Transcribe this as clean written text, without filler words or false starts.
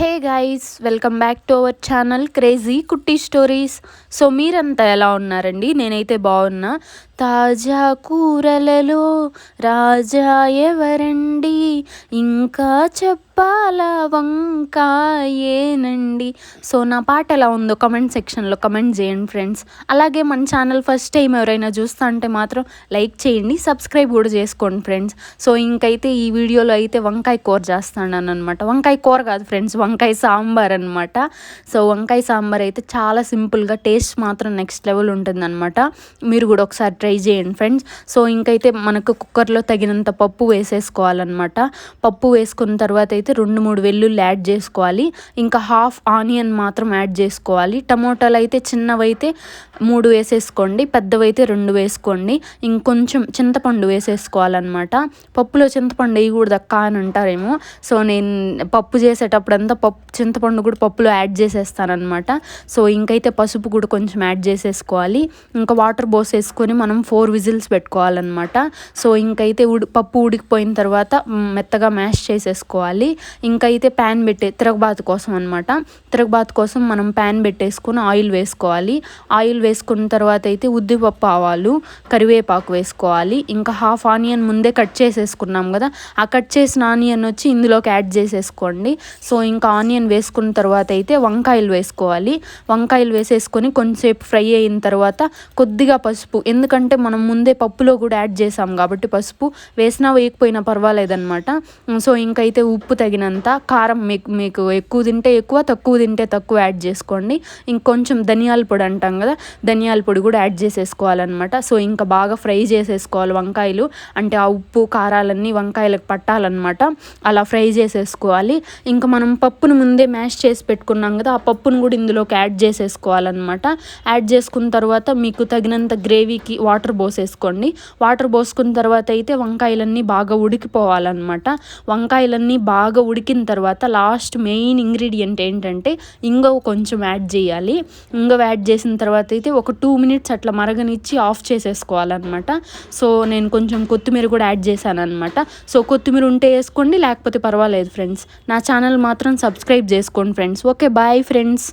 Hey guys, welcome back to our channel crazy కుట్టి stories. So మీరంతా ఎలా ఉన్నారండి? నేనైతే బాగున్నా. తాజా కూరలలో రాజా ఎవరండి, ఇంకా చెప్పాలా వంకాయేనండి. సో నా పాట ఎలా ఉందో కమెంట్ సెక్షన్లో కమెంట్ చేయండి ఫ్రెండ్స్. అలాగే మన ఛానల్ ఫస్ట్ టైం ఎవరైనా చూస్తా అంటే మాత్రం లైక్ చేయండి, సబ్స్క్రైబ్ కూడా చేసుకోండి ఫ్రెండ్స్. సో ఇంకైతే ఈ వీడియోలో అయితే వంకాయ కూర చేస్తాను అనమాట. వంకాయ కూర కాదు ఫ్రెండ్స్, వంకాయ సాంబార్ అనమాట. సో వంకాయ సాంబార్ అయితే చాలా సింపుల్గా, టేస్ట్ మాత్రం నెక్స్ట్ లెవెల్ ఉంటుందన్నమాట. మీరు కూడా ఒకసారి ట్రై చేయండి ఫ్రెండ్స్. సో ఇంకైతే మనకు కుక్కర్లో తగినంత పప్పు వేసేసుకోవాలన్నమాట. పప్పు వేసుకున్న తర్వాత అయితే 2-3 వెల్లుల్లి యాడ్ చేసుకోవాలి. ఇంకా హాఫ్ ఆనియన్ మాత్రం యాడ్ చేసుకోవాలి. టమోటాలు అయితే చిన్నవైతే 3 వేసేసుకోండి, పెద్దవైతే 2 వేసుకోండి. ఇంకొంచెం చింతపండు వేసేసుకోవాలన్నమాట. పప్పులో చింతపండు వేయకూడదు అక్క అని అంటారేమో. సో నేను పప్పు చేసేటప్పుడంతా చింతపండు కూడా పప్పులో యాడ్ చేసేస్తానమాట. సో ఇంకైతే పసుపు కూడా కొంచెం యాడ్ చేసేసుకోవాలి. ఇంకా వాటర్ పోసేసుకొని మనం 4 విజిల్స్ పెట్టుకోవాలన్నమాట. సో ఇంకైతే పప్పు ఉడికిపోయిన తర్వాత మెత్తగా మ్యాష్ చేసేసుకోవాలి. ఇంకైతే ప్యాన్ తిరగబాతు కోసం అనమాట. తిరగబాతు కోసం మనం ప్యాన్ పెట్టేసుకొని ఆయిల్ వేసుకోవాలి. ఆయిల్ వేసుకున్న తర్వాత అయితే ఉద్దిపప్పు, ఆవాలు, కరివేపాకు వేసుకోవాలి. ఇంకా హాఫ్ ఆనియన్ ముందే కట్ చేసేసుకున్నాం కదా, ఆ కట్ చేసిన ఆనియన్ వచ్చి ఇందులోకి యాడ్ చేసేసుకోండి. సో ఇంకా ఆనియన్ వేసుకున్న తర్వాత అయితే వంకాయలు వేసుకోవాలి. వంకాయలు వేసేసుకొని కొంచెంసేపు ఫ్రై అయిన తర్వాత కొద్దిగా పసుపు, ఎందుకంటే మనం ముందే పప్పులో కూడా యాడ్ చేసాం కాబట్టి పసుపు వేసినా వేయకపోయినా పర్వాలేదన్నమాట. సో ఇంకైతే ఉప్పు తగినంత, కారం మీకు ఎక్కువ తింటే ఎక్కువ, తక్కువ తింటే తక్కువ యాడ్ చేసుకోండి. ఇంకొంచెం ధనియాల పొడి అంటాం కదా, ధనియాల పొడి కూడా యాడ్ చేసేసుకోవాలన్నమాట. సో ఇంకా బాగా ఫ్రై చేసేసుకోవాలి వంకాయలు, అంటే ఆ ఉప్పు కారాలన్నీ వంకాయలకు పట్టాలన్నమాట. అలా ఫ్రై చేసేసుకోవాలి. ఇంకా మనం పప్పును ముందే మ్యాష్ చేసి పెట్టుకున్నాం కదా, ఆ పప్పును కూడా ఇందులోకి యాడ్ చేసేసుకోవాలన్నమాట. యాడ్ చేసుకున్న తర్వాత మీకు తగినంత గ్రేవీకి వాటర్ పోసేసుకోండి. వాటర్ పోసుకున్న తర్వాత అయితే వంకాయలన్నీ బాగా ఉడికిపోవాలన్నమాట. వంకాయలన్నీ బాగా ఉడికిన తర్వాత లాస్ట్ మెయిన్ ఇంగ్రీడియంట్ ఏంటంటే ఇంగువ కొంచెం యాడ్ చేయాలి. ఇంగువ యాడ్ చేసిన తర్వాత అయితే ఒక 2 మినిట్స్ అట్లా మరగనిచ్చి ఆఫ్ చేసేసుకోవాలన్నమాట. సో నేను కొంచెం కొత్తిమీర కూడా యాడ్ చేశాను అనమాట. సో కొత్తిమీర ఉంటే వేసుకోండి, లేకపోతే పర్వాలేదు ఫ్రెండ్స్. నా ఛానల్ మాత్రం సబ్స్క్రైబ్ చేసుకోండి ఫ్రెండ్స్. Okay, bye friends.